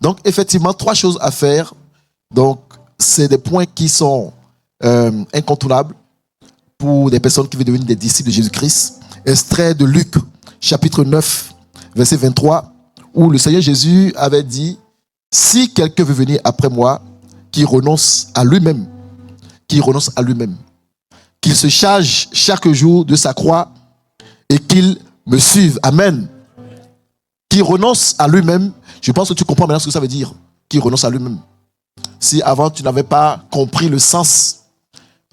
Donc, effectivement, 3 choses à faire. Donc, c'est des points qui sont incontournables pour des personnes qui veulent devenir des disciples de Jésus-Christ. Extrait de Luc, chapitre 9, verset 23, où le Seigneur Jésus avait dit, « Si quelqu'un veut venir après moi, qu'il renonce à lui-même, qu'il se charge chaque jour de sa croix et qu'il me suive. » Amen. Qu'il renonce à lui-même. Je pense que tu comprends maintenant ce que ça veut dire. Qu'il renonce à lui-même. Si avant tu n'avais pas compris le sens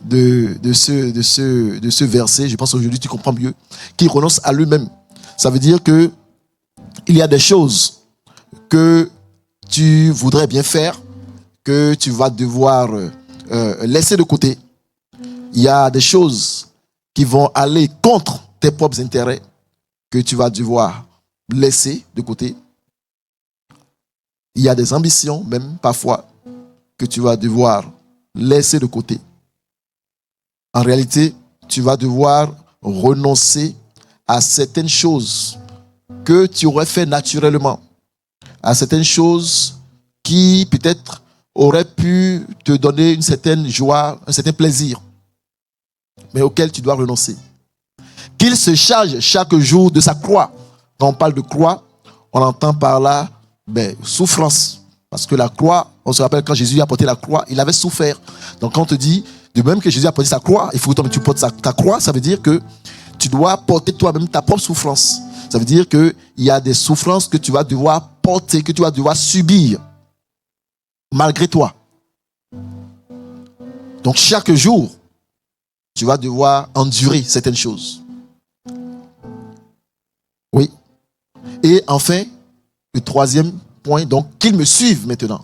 de ce verset, je pense qu'aujourd'hui tu comprends mieux. Qu'il renonce à lui-même. Ça veut dire que il y a des choses que tu voudrais bien faire, que tu vas devoir laisser de côté. Il y a des choses qui vont aller contre tes propres intérêts que tu vas devoir laisser de côté. Il y a des ambitions, même parfois, que tu vas devoir laisser de côté. En réalité, tu vas devoir renoncer à certaines choses que tu aurais fait naturellement, à certaines choses qui peut-être auraient pu te donner une certaine joie, un certain plaisir, mais auxquelles tu dois renoncer. Qu'il se charge chaque jour de sa croix. Quand on parle de croix, on entend par là souffrance. Parce que la croix, on se rappelle quand Jésus a porté la croix, il avait souffert. Donc quand on te dit, de même que Jésus a porté sa croix, il faut que toi tu portes ta croix, ça veut dire que tu dois porter toi-même ta propre souffrance. Ça veut dire qu'il y a des souffrances que tu vas devoir porter, que tu vas devoir subir, malgré toi. Donc chaque jour, tu vas devoir endurer certaines choses. Oui. Et enfin, le 3e point, donc, qu'ils me suivent maintenant.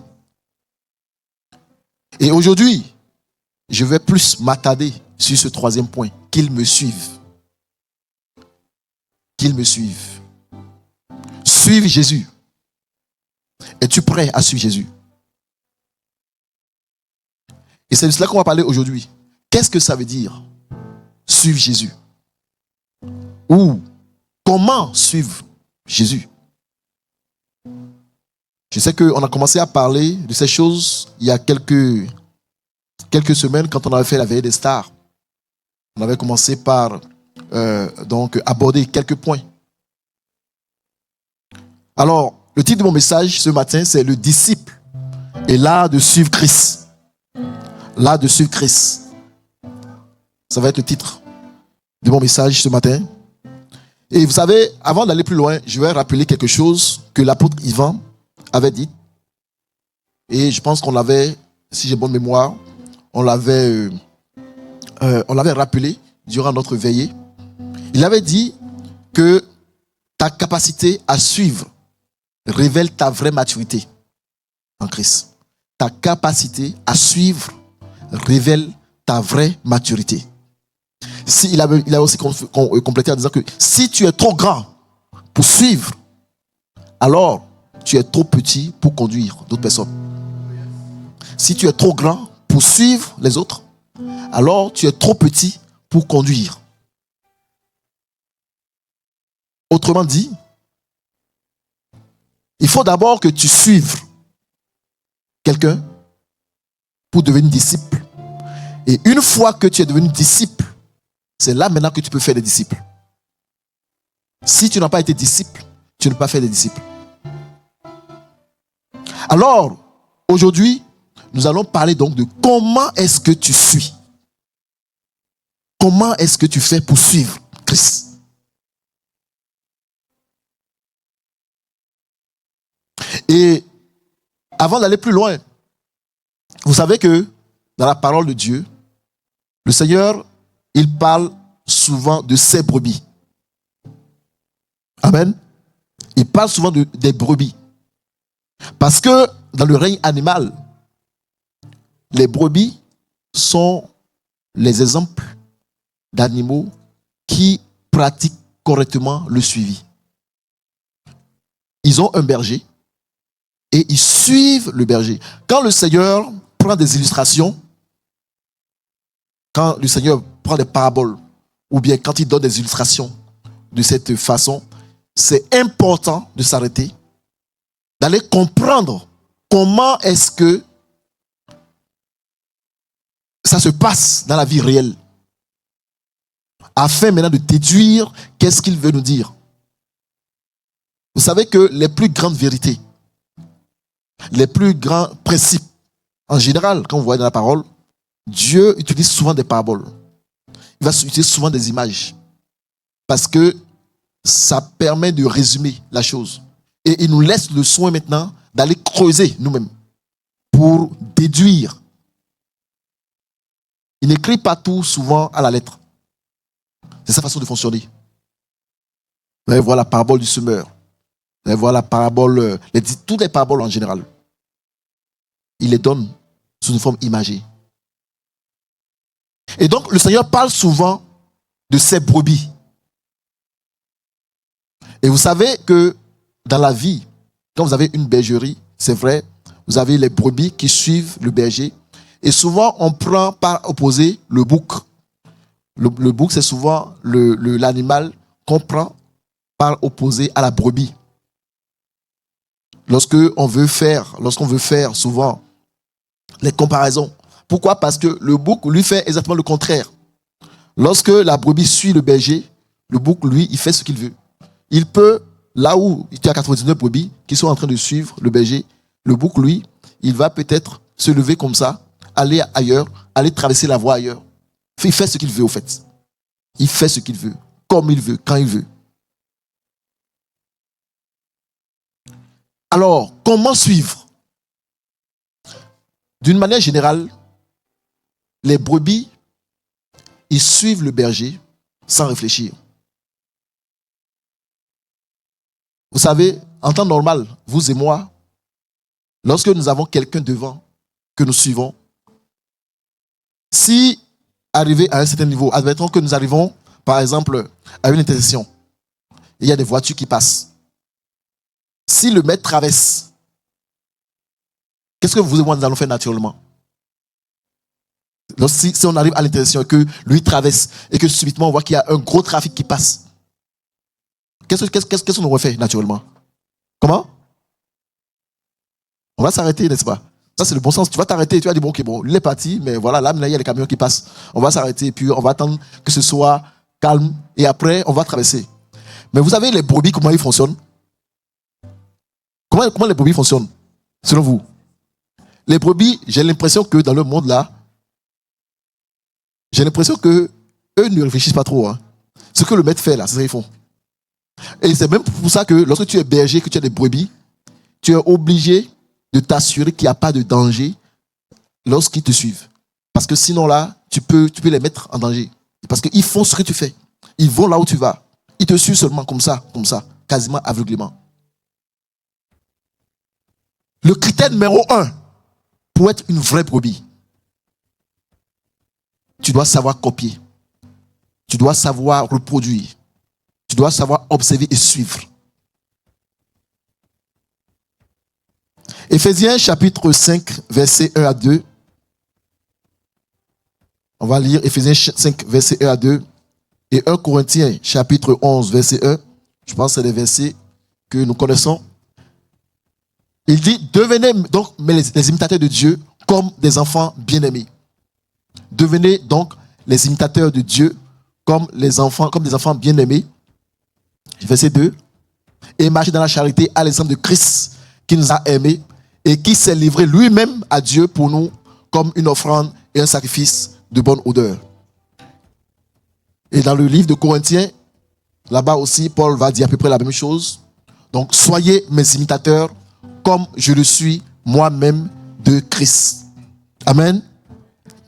Et aujourd'hui, je vais plus m'attarder sur ce 3e point, qu'ils me suivent. Qu'ils me suivent. Suivre Jésus. Es-tu prêt à suivre Jésus? Et c'est de cela qu'on va parler aujourd'hui. Qu'est-ce que ça veut dire, suivre Jésus? Ou comment suivre Jésus? Je sais qu'on a commencé à parler de ces choses il y a quelques semaines quand on avait fait la veillée des stars. On avait commencé par donc aborder quelques points. Alors, le titre de mon message ce matin, c'est le disciple et l'art de suivre Christ. L'art de suivre Christ. Ça va être le titre de mon message ce matin. Et vous savez, avant d'aller plus loin, je vais rappeler quelque chose que l'apôtre Yvan avait dit. Et je pense qu'on l'avait, si j'ai bonne mémoire, on l'avait rappelé durant notre veillée. Il avait dit que ta capacité à suivre révèle ta vraie maturité en Christ. Ta capacité à suivre révèle ta vraie maturité. Il a aussi complété en disant que si tu es trop grand pour suivre, alors tu es trop petit pour conduire d'autres personnes. Si tu es trop grand pour suivre les autres, alors tu es trop petit pour conduire. Autrement dit, il faut d'abord que tu suives quelqu'un pour devenir disciple. Et une fois que tu es devenu disciple, c'est là maintenant que tu peux faire des disciples. Si tu n'as pas été disciple, tu ne peux pas faire des disciples. Alors, aujourd'hui, nous allons parler donc de comment est-ce que tu suis. Comment est-ce que tu fais pour suivre Christ? Et avant d'aller plus loin, vous savez que dans la parole de Dieu, le Seigneur, il parle souvent de ses brebis. Amen. Il parle souvent des brebis. Parce que dans le règne animal, les brebis sont les exemples d'animaux qui pratiquent correctement le suivi. Ils ont un berger et ils suivent le berger. Quand le Seigneur prend des illustrations, quand le Seigneur prend des paraboles, ou bien quand il donne des illustrations de cette façon, c'est important de s'arrêter, d'aller comprendre comment est-ce que ça se passe dans la vie réelle, afin maintenant de déduire qu'est-ce qu'il veut nous dire. Vous savez que les plus grandes vérités, les plus grands principes, en général, quand vous voyez dans la parole, Dieu utilise souvent des paraboles. Il va utiliser souvent des images. Parce que ça permet de résumer la chose. Et il nous laisse le soin maintenant d'aller creuser nous-mêmes pour déduire. Il n'écrit pas tout souvent à la lettre. C'est sa façon de fonctionner. Vous allez voir la parabole du semeur. Vous allez voir la parabole, toutes les paraboles en général. Il les donne sous une forme imagée. Et donc, le Seigneur parle souvent de ses brebis. Et vous savez que dans la vie, quand vous avez une bergerie, c'est vrai, vous avez les brebis qui suivent le berger. Et souvent, on prend par opposé le bouc. Le bouc, c'est souvent l'animal qu'on prend par opposé à la brebis. Lorsqu'on veut faire souvent les comparaisons. Pourquoi? Parce que le bouc, lui, fait exactement le contraire. Lorsque la brebis suit le berger, le bouc, lui, il fait ce qu'il veut. Il peut, là où il y a 99 brebis qui sont en train de suivre le berger, le bouc, lui, il va peut-être se lever comme ça, aller ailleurs, aller traverser la voie ailleurs. Il fait ce qu'il veut, au fait. Il fait ce qu'il veut, comme il veut, quand il veut. Alors, comment suivre? D'une manière générale, les brebis, ils suivent le berger sans réfléchir. Vous savez, en temps normal, vous et moi, lorsque nous avons quelqu'un devant que nous suivons, si arrivé à un certain niveau, admettons que nous arrivons, par exemple, à une intersection, et il y a des voitures qui passent. Si le maître traverse, qu'est-ce que vous et moi nous allons faire naturellement? Si on arrive à l'intersection et que lui traverse et que subitement on voit qu'il y a un gros trafic qui passe, qu'est-ce qu'on aurait fait naturellement? Comment? On va s'arrêter, n'est-ce pas? Ça, c'est le bon sens. Tu vas t'arrêter et tu vas dire, bon, ok, bon, lui est parti, mais voilà, là, maintenant, il y a les camions qui passent. On va s'arrêter et puis on va attendre que ce soit calme et après, on va traverser. Mais vous savez, les brebis, comment ils fonctionnent? Comment les brebis fonctionnent, selon vous? Les brebis, j'ai l'impression que dans le monde là, j'ai l'impression que eux ne réfléchissent pas trop. Hein. Ce que le maître fait là, c'est ça qu'ils font. Et c'est même pour ça que lorsque tu es berger, que tu as des brebis, tu es obligé de t'assurer qu'il n'y a pas de danger lorsqu'ils te suivent. Parce que sinon là, tu peux les mettre en danger. Parce qu'ils font ce que tu fais. Ils vont là où tu vas. Ils te suivent seulement comme ça, quasiment aveuglément. Le critère numéro 1 pour être une vraie brebis, tu dois savoir copier. Tu dois savoir reproduire. Tu dois savoir observer et suivre. Éphésiens chapitre 5, versets 1 à 2. On va lire Éphésiens 5, versets 1 à 2. Et 1 Corinthiens chapitre 11, verset 1. Je pense que c'est des versets que nous connaissons. Il dit, devenez donc les imitateurs de Dieu comme des enfants bien-aimés. Devenez donc les imitateurs de Dieu comme des enfants bien-aimés. Verset 2. Et marchez dans la charité à l'exemple de Christ qui nous a aimés et qui s'est livré lui-même à Dieu pour nous comme une offrande et un sacrifice de bonne odeur. Et dans le livre de Corinthiens, là-bas aussi, Paul va dire à peu près la même chose. Donc, soyez mes imitateurs comme je le suis moi-même de Christ. Amen.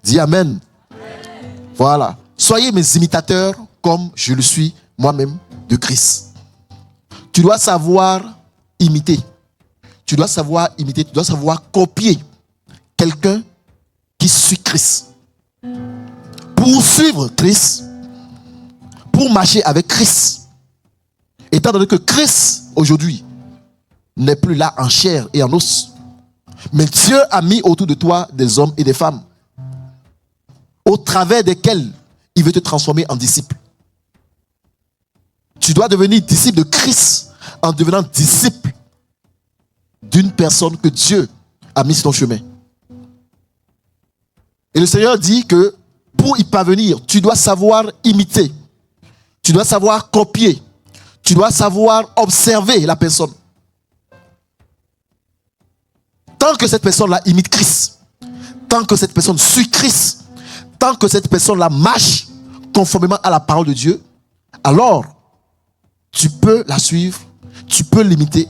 Dis Amen. Amen. Voilà. Soyez mes imitateurs comme je le suis moi-même de Christ. Tu dois savoir imiter. Tu dois savoir copier quelqu'un qui suit Christ. Pour suivre Christ, pour marcher avec Christ. Étant donné que Christ, aujourd'hui, n'est plus là en chair et en os. Mais Dieu a mis autour de toi des hommes et des femmes au travers desquels il veut te transformer en disciple. Tu dois devenir disciple de Christ en devenant disciple d'une personne que Dieu a mis sur ton chemin. Et le Seigneur dit que pour y parvenir, tu dois savoir imiter. Tu dois savoir copier. Tu dois savoir observer la personne. Tant que cette personne-là imite Christ, tant que cette personne suit Christ, tant que cette personne-là marche conformément à la parole de Dieu, alors tu peux la suivre, tu peux l'imiter,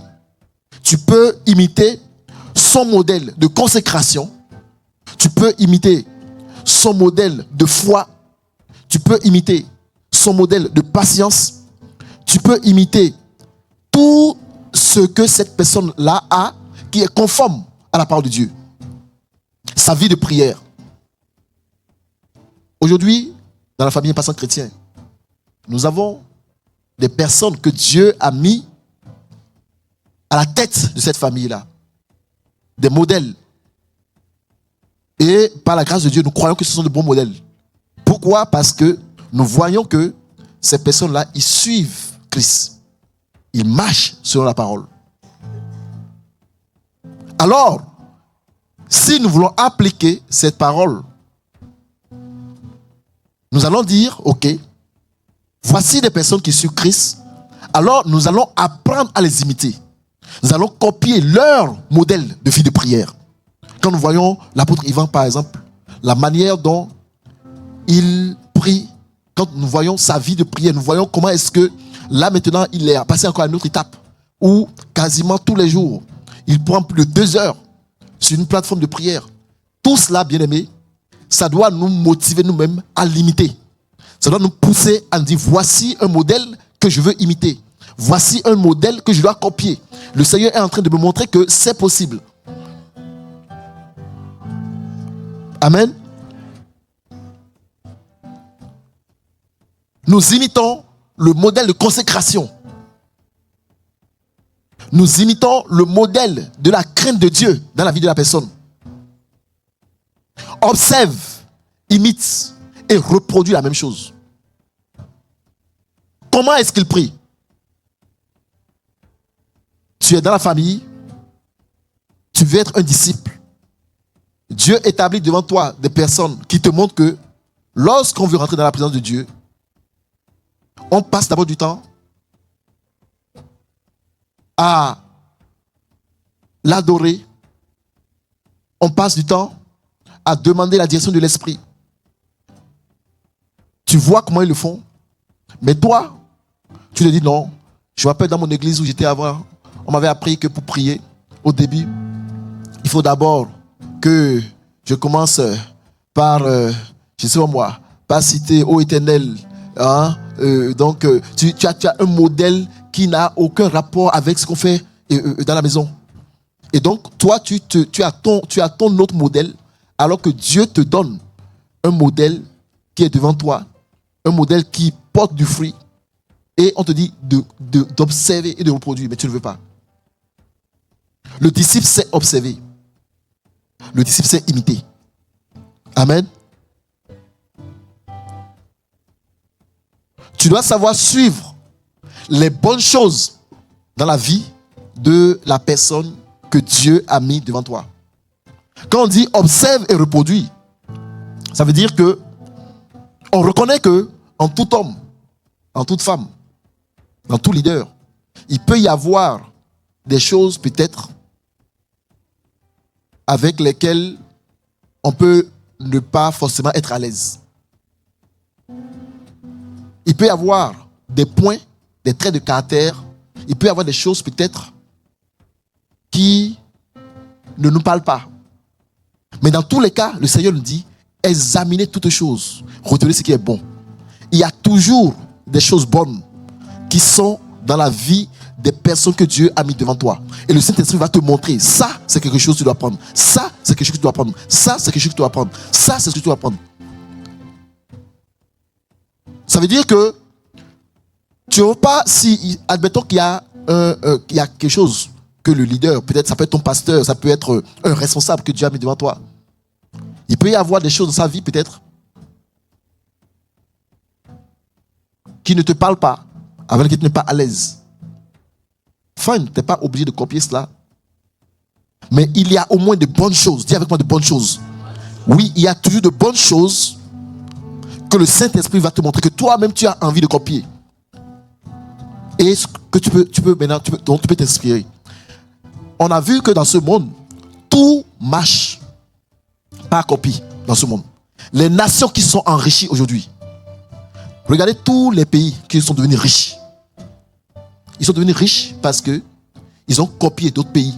tu peux imiter son modèle de consécration, tu peux imiter son modèle de foi, tu peux imiter son modèle de patience, tu peux imiter tout ce que cette personne-là a qui est conforme à la parole de Dieu. Sa vie de prière. Aujourd'hui, dans la famille Passant Chrétien, nous avons des personnes que Dieu a mis à la tête de cette famille-là. Des modèles. Et par la grâce de Dieu, nous croyons que ce sont de bons modèles. Pourquoi? Parce que nous voyons que ces personnes-là, ils suivent Christ. Ils marchent selon la parole. Alors, si nous voulons appliquer cette parole, nous allons dire, ok, voici des personnes qui suivent Christ, alors nous allons apprendre à les imiter. Nous allons copier leur modèle de vie de prière. Quand nous voyons l'apôtre Ivan, par exemple, la manière dont il prie, quand nous voyons sa vie de prière, nous voyons comment est-ce que là maintenant, il est passé encore à une autre étape où quasiment tous les jours, il prend plus de 2 heures sur une plateforme de prière. Tout cela, bien aimé, ça doit nous motiver nous-mêmes à l'imiter. Ça doit nous pousser à nous dire, voici un modèle que je veux imiter. Voici un modèle que je dois copier. Le Seigneur est en train de me montrer que c'est possible. Amen. Nous imitons le modèle de consécration. Nous imitons le modèle de la crainte de Dieu dans la vie de la personne. Observe, imite et reproduit la même chose. Comment est-ce qu'il prie? Tu es dans la famille, tu veux être un disciple. Dieu établit devant toi des personnes qui te montrent que lorsqu'on veut rentrer dans la présence de Dieu, on passe d'abord du temps à l'adorer. On passe du temps à demander la direction de l'esprit. Tu vois comment ils le font. Mais toi, tu te dis non. Je me rappelle dans mon église où j'étais avant, on m'avait appris que pour prier, au début, il faut d'abord que je commence par, je sais pas moi, par citer ô Éternel. Hein? Tu as un modèle qui n'a aucun rapport avec ce qu'on fait dans la maison. Et donc, toi, tu as ton autre modèle, alors que Dieu te donne un modèle qui est devant toi, un modèle qui porte du fruit, et on te dit d'observer et de reproduire, mais tu ne veux pas. Le disciple sait observer. Le disciple sait imiter. Amen. Tu dois savoir suivre les bonnes choses dans la vie de la personne que Dieu a mis devant toi. Quand on dit observe et reproduit, ça veut dire que on reconnaît que en tout homme, en toute femme, dans tout leader, il peut y avoir des choses peut-être avec lesquelles on peut ne pas forcément être à l'aise. Il peut y avoir des points, des traits de caractère, il peut y avoir des choses peut-être qui ne nous parlent pas. Mais dans tous les cas, le Seigneur nous dit, examinez toutes choses, retenez ce qui est bon. Il y a toujours des choses bonnes qui sont dans la vie des personnes que Dieu a mis devant toi. Et le Saint-Esprit va te montrer, ça, c'est quelque chose que tu dois prendre. Ça, c'est quelque chose que tu dois prendre. Ça, c'est quelque chose que tu dois prendre. Ça, c'est ce que tu dois prendre. Ça veut dire que tu ne veux pas, si, admettons qu'il y a quelque chose que le leader, peut-être ça peut être ton pasteur, ça peut être un responsable que Dieu a mis devant toi. Il peut y avoir des choses dans sa vie peut-être qui ne te parlent pas, avec lesquelles tu n'es pas à l'aise. Fine, tu n'es pas obligé de copier cela. Mais il y a au moins de bonnes choses. Dis avec moi de bonnes choses. Oui, il y a toujours de bonnes choses que le Saint-Esprit va te montrer, que toi-même tu as envie de copier. Et que tu peux dont tu peux t'inspirer. On a vu que dans ce monde, tout marche par copie dans ce monde. Les nations qui sont enrichies aujourd'hui, regardez tous les pays qui sont devenus riches. Ils sont devenus riches parce que ils ont copié d'autres pays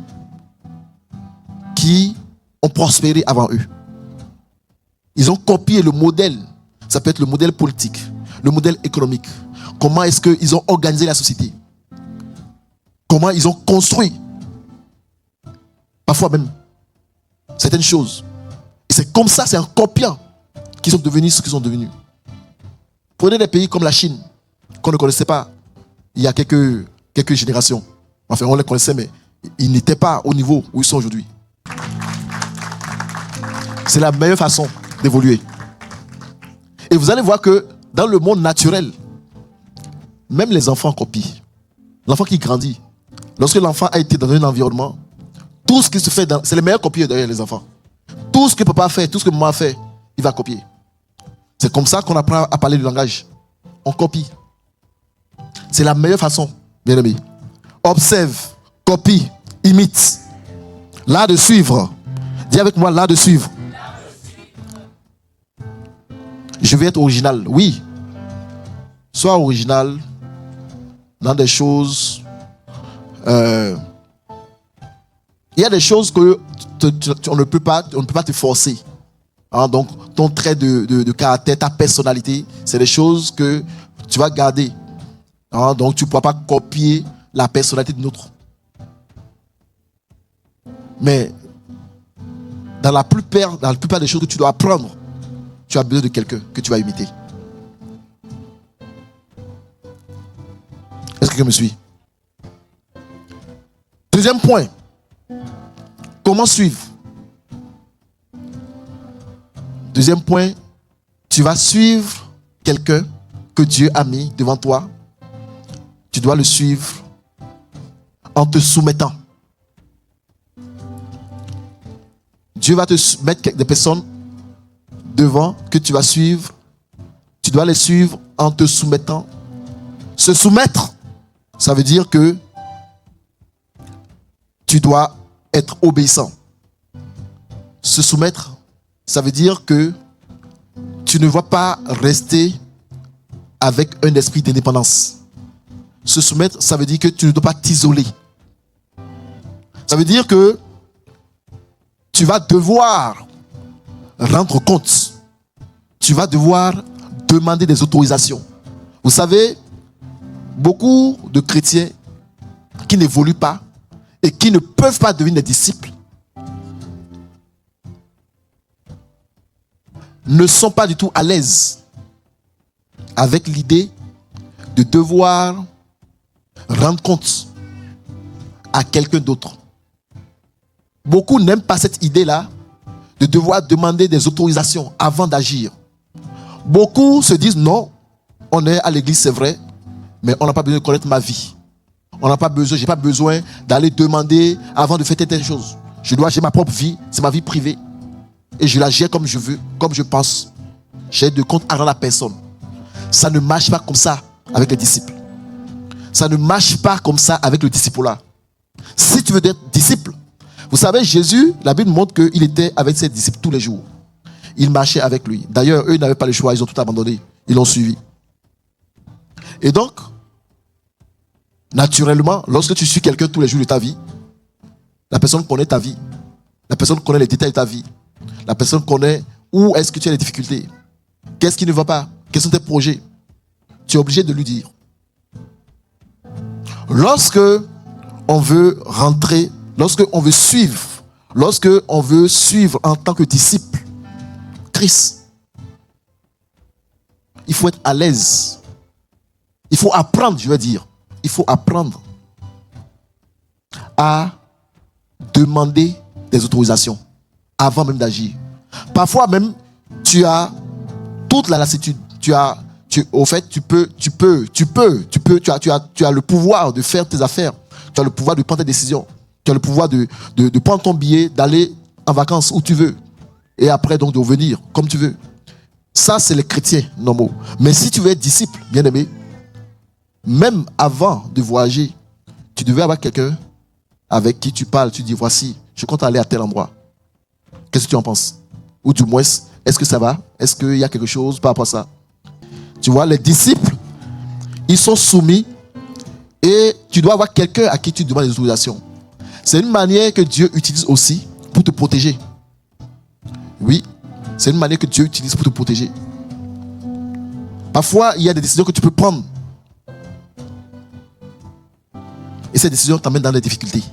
qui ont prospéré avant eux. Ils ont copié le modèle. Ça peut être le modèle politique, le modèle économique. Comment est-ce qu'ils ont organisé la société? Comment ils ont construit? Parfois même certaines choses. Et c'est comme ça, c'est en copiant qu'ils sont devenus ce qu'ils sont devenus. Prenez des pays comme la Chine, qu'on ne connaissait pas il y a quelques générations. Enfin, on les connaissait, mais ils n'étaient pas au niveau où ils sont aujourd'hui. C'est la meilleure façon d'évoluer. Et vous allez voir que dans le monde naturel, même les enfants copient. L'enfant qui grandit, lorsque l'enfant a été dans un environnement, tout ce qui se fait, c'est les meilleurs copieurs derrière les enfants. Tout ce que papa fait, tout ce que maman fait, il va copier. C'est comme ça qu'on apprend à parler le langage. On copie. C'est la meilleure façon, bien aimé. Observe, copie, imite. L'art de suivre. Dis avec moi, l'art de suivre. Je vais être original. Oui. Sois original dans des choses. Il y a des choses que on ne peut pas te forcer. Hein, donc, ton trait de caractère, ta personnalité, c'est des choses que tu vas garder. Hein, donc, tu ne pourras pas copier la personnalité d'une autre. Mais dans la plupart des choses que tu dois apprendre, tu as besoin de quelqu'un que tu vas imiter. Est-ce que quelqu'un me suit? Deuxième point. Comment suivre? Deuxième point, tu vas suivre quelqu'un que Dieu a mis devant toi. Tu dois le suivre en te soumettant. Dieu va te mettre des personnes devant que tu vas suivre. Tu dois les suivre en te soumettant. Se soumettre, ça veut dire que tu dois être obéissant. Se soumettre, ça veut dire que tu ne vas pas rester avec un esprit d'indépendance. Se soumettre, ça veut dire que tu ne dois pas t'isoler. Ça veut dire que tu vas devoir rendre compte. Tu vas devoir demander des autorisations. Vous savez, beaucoup de chrétiens qui n'évoluent pas et qui ne peuvent pas devenir des disciples ne sont pas du tout à l'aise avec l'idée de devoir rendre compte à quelqu'un d'autre. Beaucoup n'aiment pas cette idée-là de devoir demander des autorisations avant d'agir. Beaucoup se disent non, on est à l'église, c'est vrai, mais on n'a pas besoin de connaître ma vie. J'ai pas besoin d'aller demander avant de faire telle chose. J'ai ma propre vie, c'est ma vie privée. Et je la gère comme je veux, comme je pense. J'ai de compte à rendre à personne. Ça ne marche pas comme ça avec les disciples. Ça ne marche pas comme ça avec le disciple-là. Si tu veux être disciple, vous savez, Jésus, la Bible montre qu'il était avec ses disciples tous les jours. Il marchait avec lui. D'ailleurs, eux n'avaient pas le choix, ils ont tout abandonné. Ils l'ont suivi. Et donc, naturellement, lorsque tu suis quelqu'un tous les jours de ta vie, la personne connaît ta vie. La personne connaît les détails de ta vie. La personne connaît où est-ce que tu as des difficultés. Qu'est-ce qui ne va pas? Quels sont tes projets? Tu es obligé de lui dire. Lorsque on veut rentrer, lorsque on veut suivre en tant que disciple Christ, il faut être à l'aise. Il faut apprendre, je veux dire. Il faut apprendre à demander des autorisations avant même d'agir. Parfois même, tu as toute la lassitude. Tu as le pouvoir de faire tes affaires. Tu as le pouvoir de prendre tes décisions. Tu as le pouvoir de prendre ton billet, d'aller en vacances où tu veux. Et après, donc, de revenir comme tu veux. Ça, c'est les chrétiens normaux. Mais si tu veux être disciple, bien-aimé, même avant de voyager, tu devais avoir quelqu'un avec qui tu parles. Tu dis, voici, je compte aller à tel endroit. Qu'est-ce que tu en penses? Ou du moins, est-ce que ça va? Est-ce qu'il y a quelque chose par rapport à ça? Tu vois, les disciples, ils sont soumis et tu dois avoir quelqu'un à qui tu demandes des autorisations. C'est une manière que Dieu utilise aussi pour te protéger. Oui, c'est une manière que Dieu utilise pour te protéger. Parfois, il y a des décisions que tu peux prendre. Et ces décisions t'amènent dans les difficultés.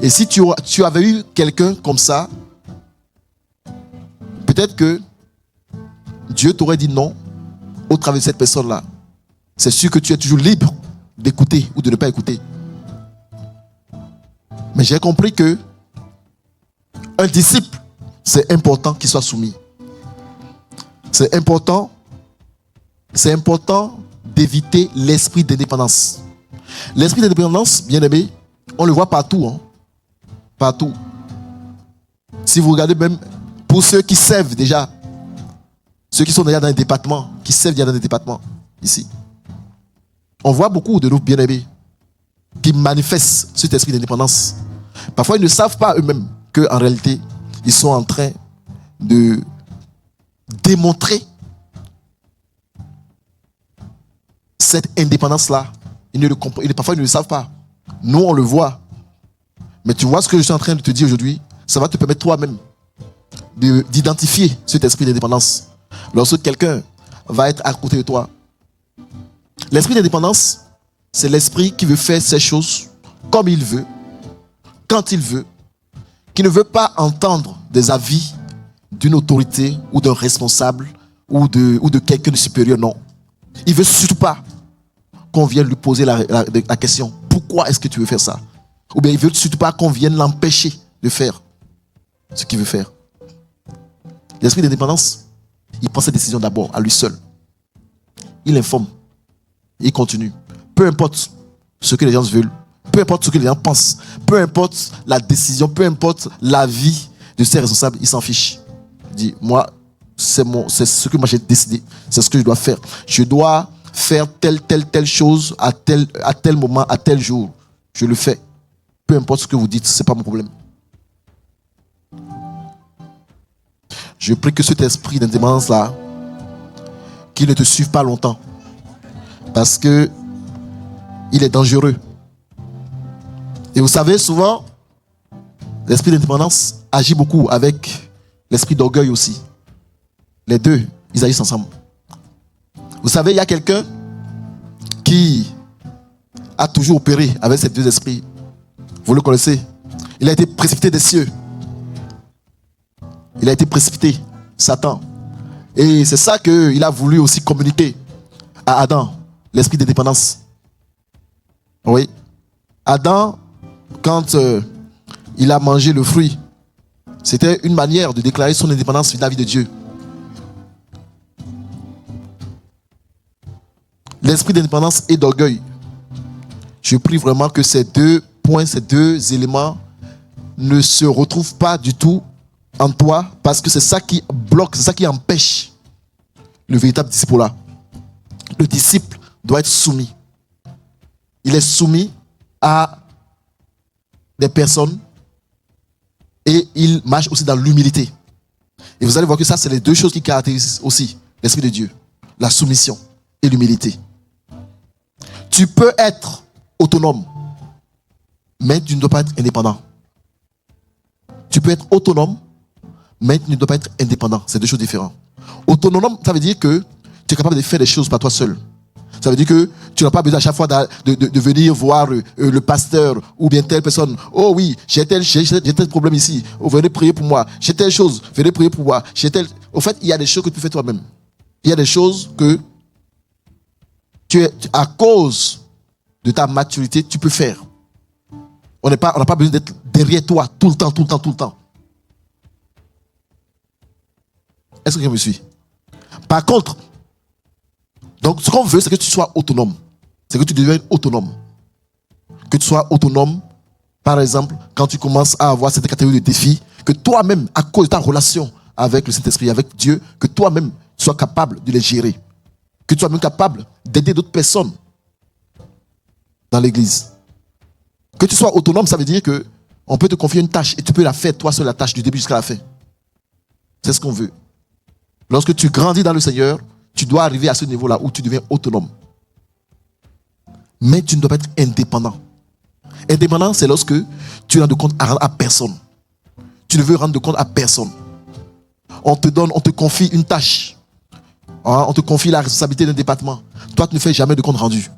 Et si tu avais eu quelqu'un comme ça, peut-être que Dieu t'aurait dit non au travers de cette personne-là. C'est sûr que tu es toujours libre d'écouter ou de ne pas écouter. Mais j'ai compris que un disciple, c'est important qu'il soit soumis. C'est important d'éviter l'esprit d'indépendance. L'esprit d'indépendance, bien aimé, on le voit partout. Partout. Si vous regardez même pour ceux qui servent déjà, ceux qui sont déjà dans les départements, qui servent déjà dans les départements, ici. On voit beaucoup de nos bien-aimés qui manifestent cet esprit d'indépendance. Parfois, ils ne savent pas eux-mêmes qu'en réalité, ils sont en train de démontrer cette indépendance-là. Parfois, ils ne le savent pas. Nous, on le voit. Mais tu vois ce que je suis en train de te dire aujourd'hui, ça va te permettre toi-même d'identifier cet esprit d'indépendance. Lorsque quelqu'un va être à côté de toi. L'esprit d'indépendance, c'est l'esprit qui veut faire ses choses comme il veut, quand il veut, qui ne veut pas entendre des avis d'une autorité ou d'un responsable ou de quelqu'un de supérieur, non. Il ne veut surtout pas qu'on vienne lui poser la question. Pourquoi est-ce que tu veux faire ça? Ou bien il ne veut surtout pas qu'on vienne l'empêcher de faire ce qu'il veut faire. L'esprit d'indépendance, il prend ses décisions d'abord à lui seul. Il informe. Il continue. Peu importe ce que les gens veulent, peu importe ce que les gens pensent, peu importe la décision, peu importe l'avis de ses responsables, il s'en fiche. Il dit, moi, c'est ce que moi j'ai décidé, c'est ce que je dois faire. Je dois faire telle chose à tel moment, à tel jour. Je le fais. Peu importe ce que vous dites, ce n'est pas mon problème. Je prie que cet esprit d'indépendance-là, qu'il ne te suive pas longtemps. Parce que il est dangereux. Et vous savez, souvent, l'esprit d'indépendance agit beaucoup avec l'esprit d'orgueil aussi. Les deux, ils agissent ensemble. Vous savez, il y a quelqu'un qui a toujours opéré avec ces deux esprits. Vous le connaissez. Il a été précipité des cieux. Il a été précipité, Satan. Et c'est ça qu'il a voulu aussi communiquer à Adam, l'esprit d'indépendance. Oui. Adam, quand il a mangé le fruit, c'était une manière de déclarer son indépendance vis-à-vis de Dieu. L'esprit d'indépendance et d'orgueil. Je prie vraiment que ces deux points, ces deux éléments ne se retrouvent pas du tout en toi, parce que c'est ça qui bloque, c'est ça qui empêche le véritable disciple-là. Le disciple doit être soumis. Il est soumis à des personnes et il marche aussi dans l'humilité. Et vous allez voir que ça, c'est les deux choses qui caractérisent aussi l'Esprit de Dieu. La soumission et l'humilité. Tu peux être autonome, mais tu ne dois pas être indépendant. Tu peux être autonome, mais tu ne dois pas être indépendant. C'est deux choses différentes. Autonome, ça veut dire que tu es capable de faire des choses par toi seul. Ça veut dire que tu n'as pas besoin à chaque fois de venir voir le pasteur ou bien telle personne. Oh oui, j'ai tel problème ici. Oh, venez prier pour moi. J'ai telle chose, venez prier pour moi. Au fait, il y a des choses que tu fais toi-même. Il y a des choses que à cause de ta maturité, tu peux faire. On n'a pas besoin d'être derrière toi tout le temps. Est-ce que je me suis? Par contre, donc ce qu'on veut, c'est que tu sois autonome. C'est que tu deviennes autonome. que tu sois autonome. Par exemple, quand tu commences à avoir cette catégorie de défis, que toi-même, à cause de ta relation avec le Saint-Esprit, avec Dieu, que toi-même sois capable de les gérer. Que tu sois même capable d'aider d'autres personnes dans l'église. Que tu sois autonome, ça veut dire que on peut te confier une tâche et tu peux la faire toi seul, la tâche du début jusqu'à la fin. C'est ce qu'on veut. Lorsque tu grandis dans le Seigneur, tu dois arriver à ce niveau-là où tu deviens autonome. Mais tu ne dois pas être indépendant. Indépendant, c'est lorsque tu ne rends compte à personne. Tu ne veux rendre compte à personne. On te confie une tâche. On te confie la responsabilité d'un département. Toi, tu ne fais jamais de compte rendu.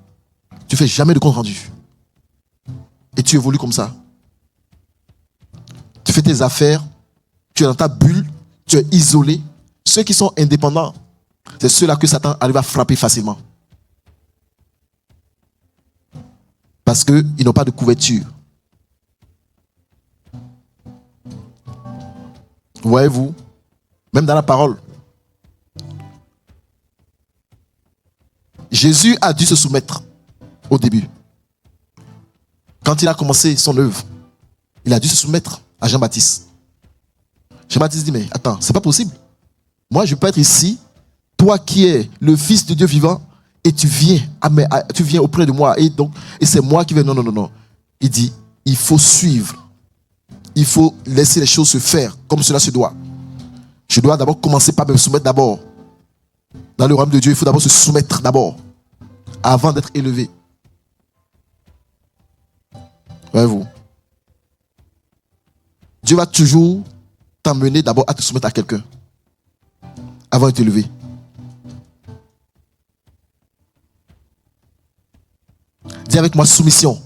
Tu ne fais jamais de compte rendu. Et tu évolues comme ça. Tu fais tes affaires. Tu es dans ta bulle. Tu es isolé. Ceux qui sont indépendants, c'est ceux-là que Satan arrive à frapper facilement. Parce qu'ils n'ont pas de couverture. Voyez-vous, même dans la parole, Jésus a dû se soumettre au début. Quand il a commencé son œuvre, il a dû se soumettre à Jean-Baptiste. Jean-Baptiste dit, mais attends, c'est pas possible. Moi, je peux être ici, toi qui es le Fils de Dieu vivant, et tu viens auprès de moi, et c'est moi qui vais. Non. Il dit, il faut suivre. Il faut laisser les choses se faire comme cela se doit. Je dois d'abord commencer par me soumettre d'abord. Dans le royaume de Dieu, il faut d'abord se soumettre d'abord, avant d'être élevé. Voyez-vous. Dieu va toujours t'emmener d'abord à te soumettre à quelqu'un, avant de t'élever. Dis avec moi, soumission.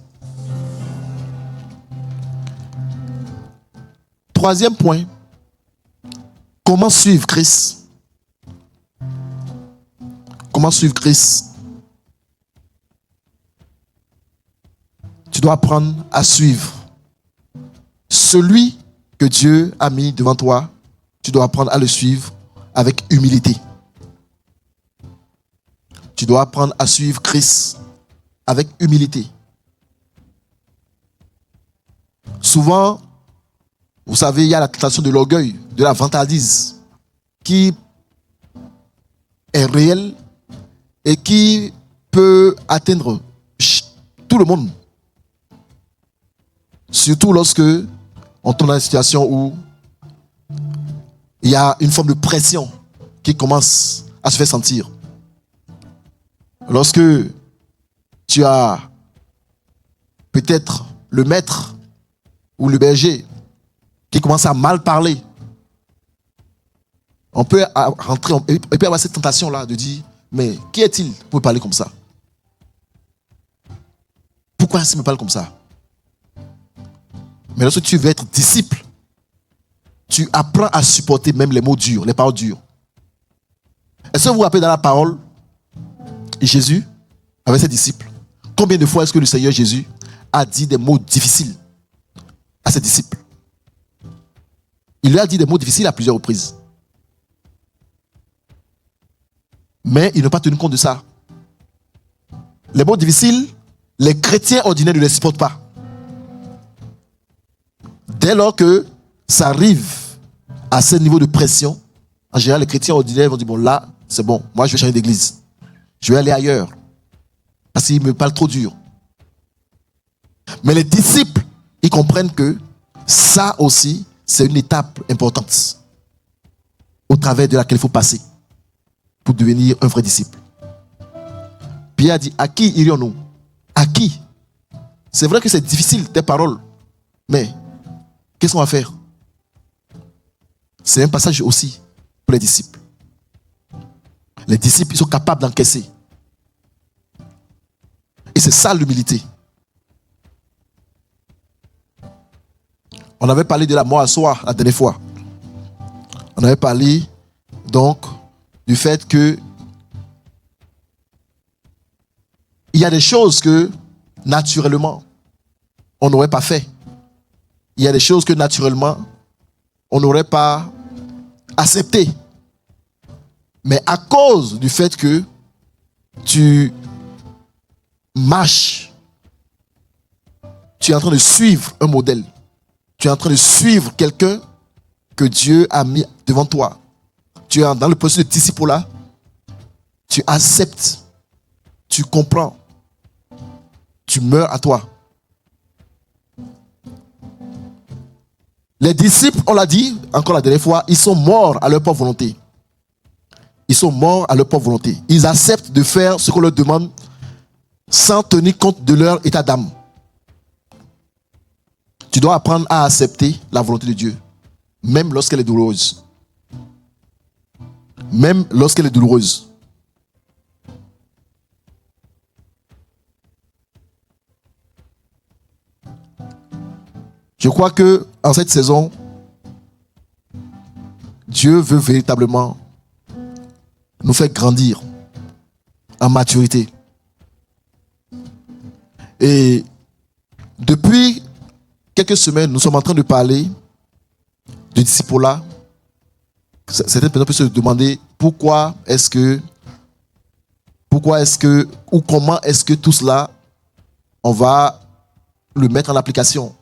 Troisième point, comment suivre Christ? Comment suivre Christ? Tu dois apprendre à suivre celui que Dieu a mis devant toi. Tu dois apprendre à le suivre avec humilité. Tu dois apprendre à suivre Christ avec humilité. Souvent, vous savez, il y a la tentation de l'orgueil, de la vantardise, qui est réelle et qui peut atteindre tout le monde. Surtout lorsque on tombe dans une situation où il y a une forme de pression qui commence à se faire sentir. Lorsque tu as peut-être le maître ou le berger qui commence à mal parler, on peut rentrer, il peut avoir cette tentation-là de dire, mais qui est-il pour parler comme ça? Pourquoi est-ce qu'il me parle comme ça? Mais lorsque tu veux être disciple, tu apprends à supporter même les mots durs, les paroles dures. Est-ce que vous vous rappelez dans la parole, Jésus, avec ses disciples, combien de fois est-ce que le Seigneur Jésus a dit des mots difficiles à ses disciples? Il lui a dit des mots difficiles à plusieurs reprises. Mais il n'a pas tenu compte de ça. Les mots difficiles, les chrétiens ordinaires ne les supportent pas. Dès lors que ça arrive à ce niveau de pression, en général, les chrétiens ordinaires vont dire, bon là, c'est bon, moi je vais changer d'église. Je vais aller ailleurs. Parce qu'il me parle trop dur. Mais les disciples, ils comprennent que ça aussi, c'est une étape importante au travers de laquelle il faut passer pour devenir un vrai disciple. Pierre a dit, à qui irions-nous? À qui? C'est vrai que c'est difficile, tes paroles. Mais qu'est-ce qu'on va faire? C'est un passage aussi pour les disciples. Les disciples, ils sont capables d'encaisser. Et c'est ça l'humilité. On avait parlé de la mort à soi la dernière fois. On avait parlé donc du fait que il y a des choses que naturellement on n'aurait pas fait. Il y a des choses que naturellement on n'aurait pas acceptées. Mais à cause du fait que tu marches tu es en train de suivre un modèle. Tu es en train de suivre quelqu'un que Dieu a mis devant toi. Tu es dans le processus de disciple-là. Tu acceptes. Tu comprends. Tu meurs à toi. Les disciples, on l'a dit encore la dernière fois, ils sont morts à leur propre volonté. Ils sont morts à leur propre volonté. Ils acceptent de faire ce qu'on leur demande sans tenir compte de leur état d'âme. Tu dois apprendre à accepter la volonté de Dieu, même lorsqu'elle est douloureuse. Même lorsqu'elle est douloureuse. Je crois que en cette saison, Dieu veut véritablement nous faire grandir en maturité. Et depuis quelques semaines, nous sommes en train de parler du disciple-là. Certaines personnes peuvent se demander pourquoi est-ce que, ou comment est-ce que tout cela, on va le mettre en application.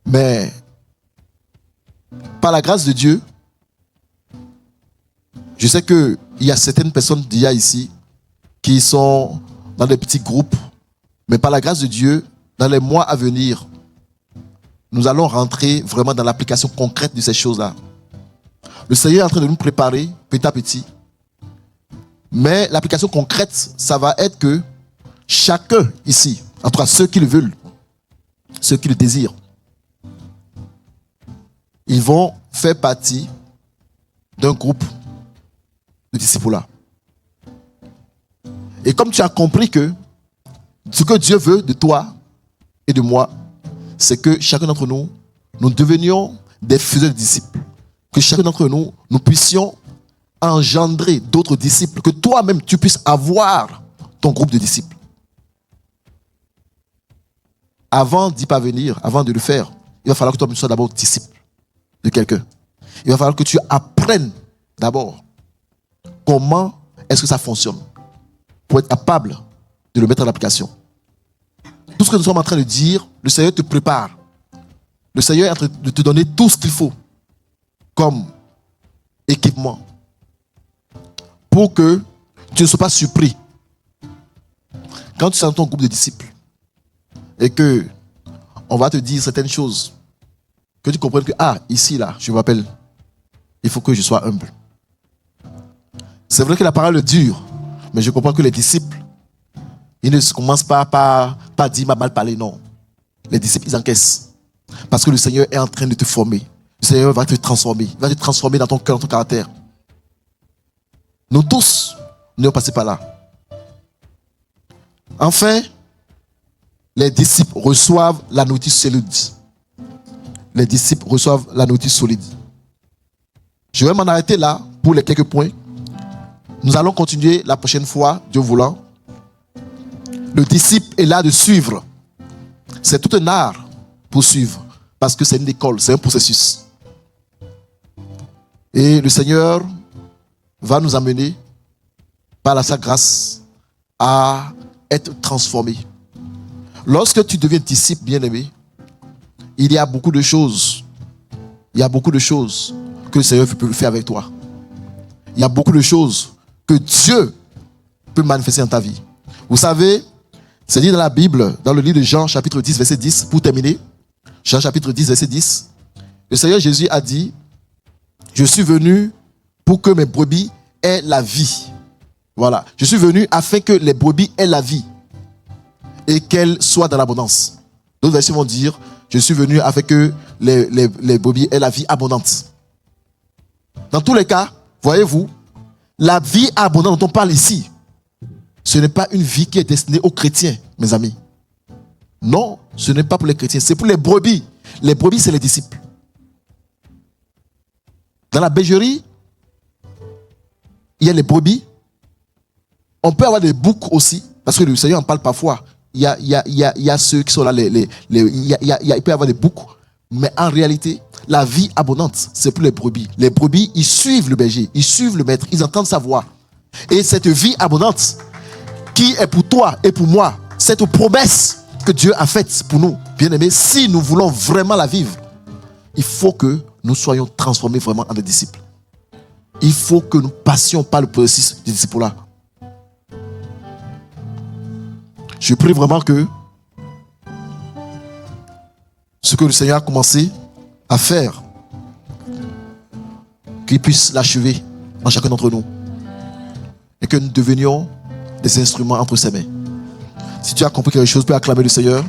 Mais, par la grâce de Dieu, je sais qu'il y a certaines personnes d'IA ici qui sont dans des petits groupes, mais par la grâce de Dieu, dans les mois à venir, nous allons rentrer vraiment dans l'application concrète de ces choses-là. Le Seigneur est en train de nous préparer petit à petit. Mais l'application concrète, ça va être que chacun ici, en tout cas ceux qui le veulent, ceux qui le désirent, ils vont faire partie d'un groupe de disciples-là. Et comme tu as compris que ce que Dieu veut de toi et de moi, c'est que chacun d'entre nous, nous devenions des faiseurs de disciples. Que chacun d'entre nous, nous puissions engendrer d'autres disciples. Que toi-même, tu puisses avoir ton groupe de disciples. Avant d'y parvenir, avant de le faire, il va falloir que toi tu sois d'abord disciple de quelqu'un. Il va falloir que tu apprennes d'abord comment est-ce que ça fonctionne pour être capable de le mettre en application. Tout ce que nous sommes en train de dire, le Seigneur te prépare. Le Seigneur est en train de te donner tout ce qu'il faut comme équipement pour que tu ne sois pas surpris quand tu es dans ton groupe de disciples et que on va te dire certaines choses, que tu comprennes que, ici, là, je me rappelle, il faut que je sois humble. C'est vrai que la parole est dure, mais je comprends que les disciples, ils ne commencent pas par dire m'a mal parlé, non. Les disciples, ils encaissent. Parce que le Seigneur est en train de te former. Le Seigneur va te transformer. Il va te transformer dans ton cœur, dans ton caractère. Nous tous, nous sommes passés par là. Enfin, les disciples reçoivent la notice solide. Les disciples reçoivent la notice solide. Je vais m'en arrêter là pour les quelques points. Nous allons continuer la prochaine fois, Dieu voulant. Le disciple est là de suivre. C'est tout un art pour suivre. Parce que c'est une école, c'est un processus. Et le Seigneur va nous amener, par sa grâce, à être transformés. Lorsque tu deviens disciple, bien-aimé, il y a beaucoup de choses. Il y a beaucoup de choses que le Seigneur peut faire avec toi. Il y a beaucoup de choses que Dieu peut manifester dans ta vie. Vous savez, c'est dit dans la Bible, dans le livre de Jean, chapitre 10, verset 10, pour terminer. Jean, chapitre 10, verset 10. Le Seigneur Jésus a dit, je suis venu pour que mes brebis aient la vie. Voilà. Je suis venu afin que les brebis aient la vie et qu'elles soient dans l'abondance. D'autres versets vont dire, je suis venu afin que les brebis aient la vie abondante. Dans tous les cas, voyez-vous, la vie abondante dont on parle ici, ce n'est pas une vie qui est destinée aux chrétiens, mes amis. Non, ce n'est pas pour les chrétiens, c'est pour les brebis. Les brebis, c'est les disciples. Dans la bergerie, il y a les brebis. On peut avoir des boucs aussi, parce que le Seigneur en parle parfois. Il y a ceux qui sont là, il peut y avoir des boucs. Mais en réalité, la vie abondante, c'est pour les brebis. Les brebis, ils suivent le berger, ils suivent le maître, ils entendent sa voix. Et cette vie abondante, qui est pour toi et pour moi, cette promesse que Dieu a faite pour nous, bien-aimés, si nous voulons vraiment la vivre, il faut que nous soyons transformés vraiment en des disciples. Il faut que nous passions par le processus du disciple-là. Je prie vraiment que ce que le Seigneur a commencé à faire, qu'il puisse l'achever en chacun d'entre nous. Et que nous devenions des instruments entre ses mains. Si tu as compris quelque chose, tu peux acclamer le Seigneur.